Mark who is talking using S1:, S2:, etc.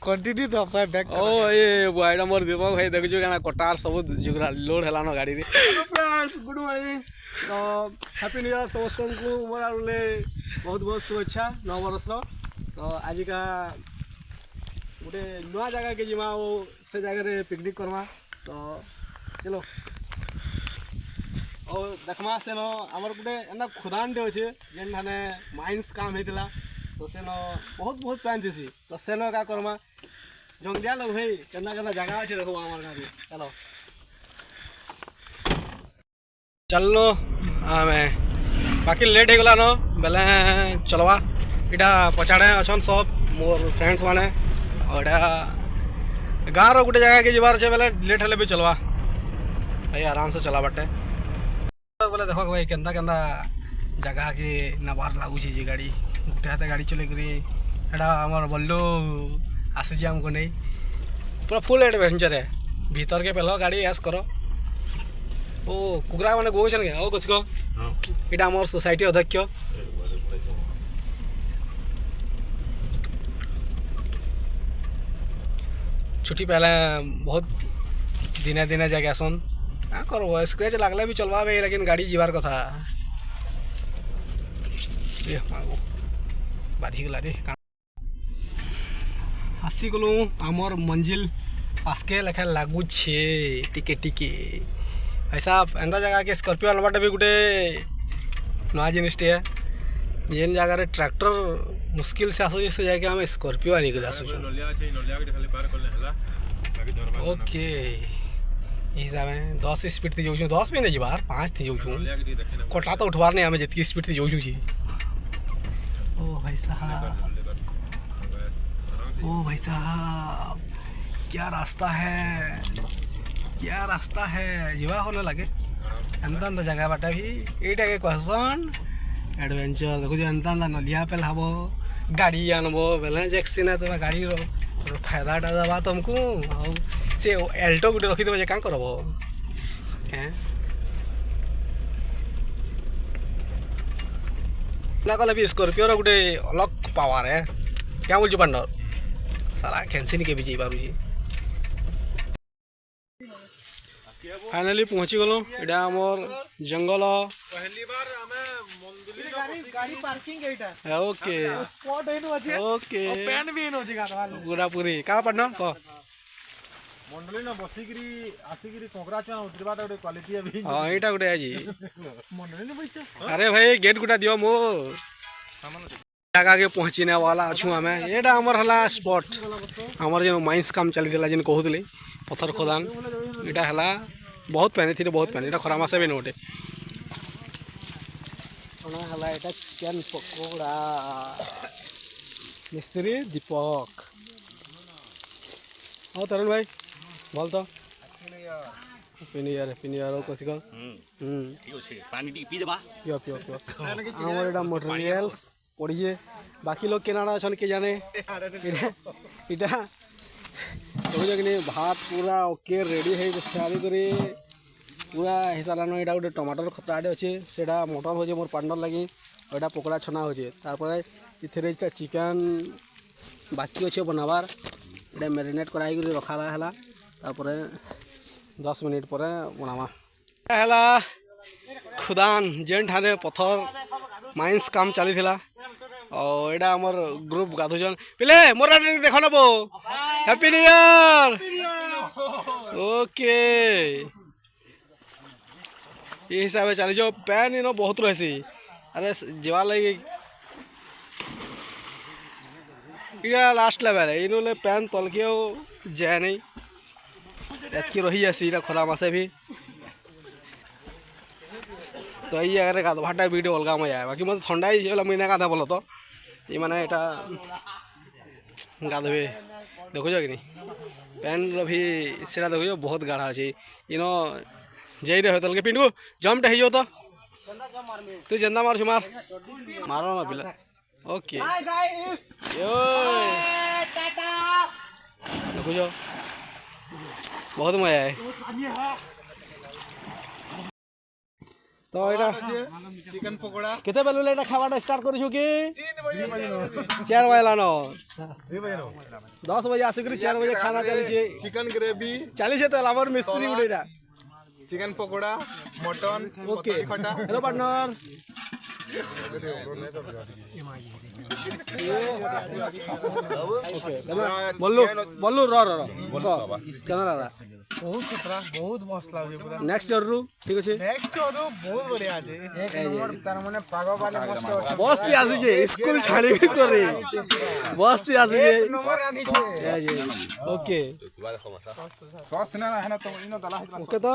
S1: continue तो अपना back
S2: ओ ये बॉयडा मोर दीपक भाई देखु गाना कटार सब जुगरा लोड हेलानो गाड़ी रे फ्रेंड्स गुड मॉर्निंग तो हैप्पी न्यू ईयर समस्त को मोर आले बहुत बहुत शुभेच्छा नव वर्ष तो आज का गोटे नुआ जगह के जिमा ओ से जगह रे पिकनिक करमा तो चलो और देखमा से न हमर गोटे एना खुदान दे अछि जेन थाने माइंस काम हेतिला तो से न बहुत बहुत पैन थी तो से न का करमा जंगलिया लोग भाई केना केना जगह अच्छे देखो हमारे गाड़ी चलो चलो आमे बाकी लेट हो गला न बेले चलवा इटा पछाड़े अछन सब मोर फ्रेंड्स माने और इटा गाँव गोटे जगह के जबार छे बेले लेट हेले भी चलवा भाई आराम से चला बाटे बोले देखो भाई केंदा केंदा जगह के नबार लागू छी जी गाड़ी गोटे हाथे गाड़ी चले करी एटा हमर बल्लू आसी जी हमको नहीं पूरा फुल एडवेंचर है भीतर के पहले गाड़ी ऐस करो ओ कुकरा माने गोछन के ओ कुछ को एटा हमर सोसाइटी अध्यक्ष छुट्टी पहले बहुत दिने दिने जाके आसन क्या करब स्क्रैच लागले भी चलवा लेकिन गाड़ी जीवार कथा बाधी गला रे आसी गलु आमर मंजिल पासके लेखा लागू छे टिके टिके ऐसा एंदा जगह के स्कॉर्पियो आनबाटा भी गोटे नया जिनिस है जेन जगह रे ट्रैक्टर मुश्किल से आसो से जाके हम स्कॉर्पियो आनी कर आसो ओके हिसाब है 10 स्पीड थी जाऊँ 10 भी नहीं बार 5 थी जाऊँ कोटा तो उठवार नहीं हमें जितनी स्पीड थी जाऊँ छी ओ भाई साहब क्या रास्ता है जीवा होने लगे एंता एंता जगह बाटा भी एटा के क्वेश्चन एडवेंचर देखो जो एंता एंता नलिया पे लाबो गाड़ी आनबो बेले जैक्सीन है तो गाड़ी रो फायदा दबा तुमको से एल्टो गुटे रखी देबो जे का करबो हैं ना कले भी स्कॉर्पियो रो गुटे अलग पावर है क्या बोल पांडर साला कैंसिल के भी जी बारू जी फाइनली पहुंची गलो एटा हमर जंगल
S1: पहली बार हमें मंदिर गाड़ी पार्किंग एटा
S2: ओके
S1: स्पॉट है नो अछि
S2: ओके
S1: पेन भी नो अछि गाडवा
S2: पूरा पूरी का पड़ना को
S1: मंडली न बसिगिरी आसिगिरी कोकरा चना उतरबाटा गोटे क्वालिटी अभी
S2: हां एटा गोटे आजी
S1: मंडली न बइछ
S2: अरे भाई गेट गुटा दियो मो सामान जगह के पहुँचने वाला अच्छू आम एटा हमर हला स्पॉट हमर जो माइंस काम चली दिला जिन कहूली पत्थर खोदान इटा हला बहुत पैनी थी बहुत पैनी इटा खरा मासे भी नोटे हला एटा चिकन पकोड़ा मिस्त्री दीपक हाँ तरुण भाई भल तो पिनियर कसी कल
S3: पानी पी देबा
S2: पियो पियो पियो हमर एटा मटेरियल्स पड़ीजे बाकी लोग केना अच्छा के जाने इटा कि भात पूरा ओके रेडी है आदि कर पूरा हिसाब लान यहाँ गोटे टमाटर खतराटे अच्छे से मटन हो मोर पार्टनर लगी और पकोड़ा छना हो इथे चिकेन बाकी अच्छे बनाबार ये मैरिनेट कराई रखाला है 10 मिनट पर बनावा है खुदान जेन ठाने पत्थर माइंस काम चली और एटा हमर ग्रुप गाधुजन पिले मोर देख नबो हैप्पी न्यू ईयर ओके ये हिसाब से चली जाओ पैन इन बहुत रही अरे जीवा लगे इटा लास्ट लेवल है इन पैन तलके जाए नहीं एतकी रही जासी खरा मासे भी तो ये अगर गाधवाटा वीडियो अलग मजा है बाकी मतलब ठंडा ही मुझे गाधा बोलो तो ये माने एटा गाधबे देखो कि नहीं पैन भी सीटा देखो बहुत गाढ़ा अच्छे इनो जाइ रहे तल के पिंडू जम्पटा हो तो तू जेंदा मार मार मारो ना पिला ओके देखो बहुत मजा है তো এটা
S1: চিকেন পকোড়া
S2: কেতে বেলুলে এটা খাওয়াটা স্টার্ট করিছো কি 4 বাজে লানো 10 বাজে আসিকি 4 বাজে খানা চালিছে
S1: চিকেন গ্রেভি
S2: চালিছে তো আমার মিস্ত্রি গুলো এটা
S1: chicken pakora mutton
S2: okay hello partner okay बोलू बोलू रो रो केना रहा
S4: बहुत सुथरा बहुत मस्त लागे पूरा
S2: नेक्स्ट जरूर ठीक আছে
S4: नेक्स्ट और बहुत बढ़िया আছে এক নম্বর তার মানে পাগো वाले मस्त
S2: বস্তি আছে যে স্কুল ছাড়ি করে বস্তি আছে যে
S4: নম্বর আনিছে
S2: ওকে
S1: সস না না হ্যাঁ তো ইনো দালা
S2: ওকে তো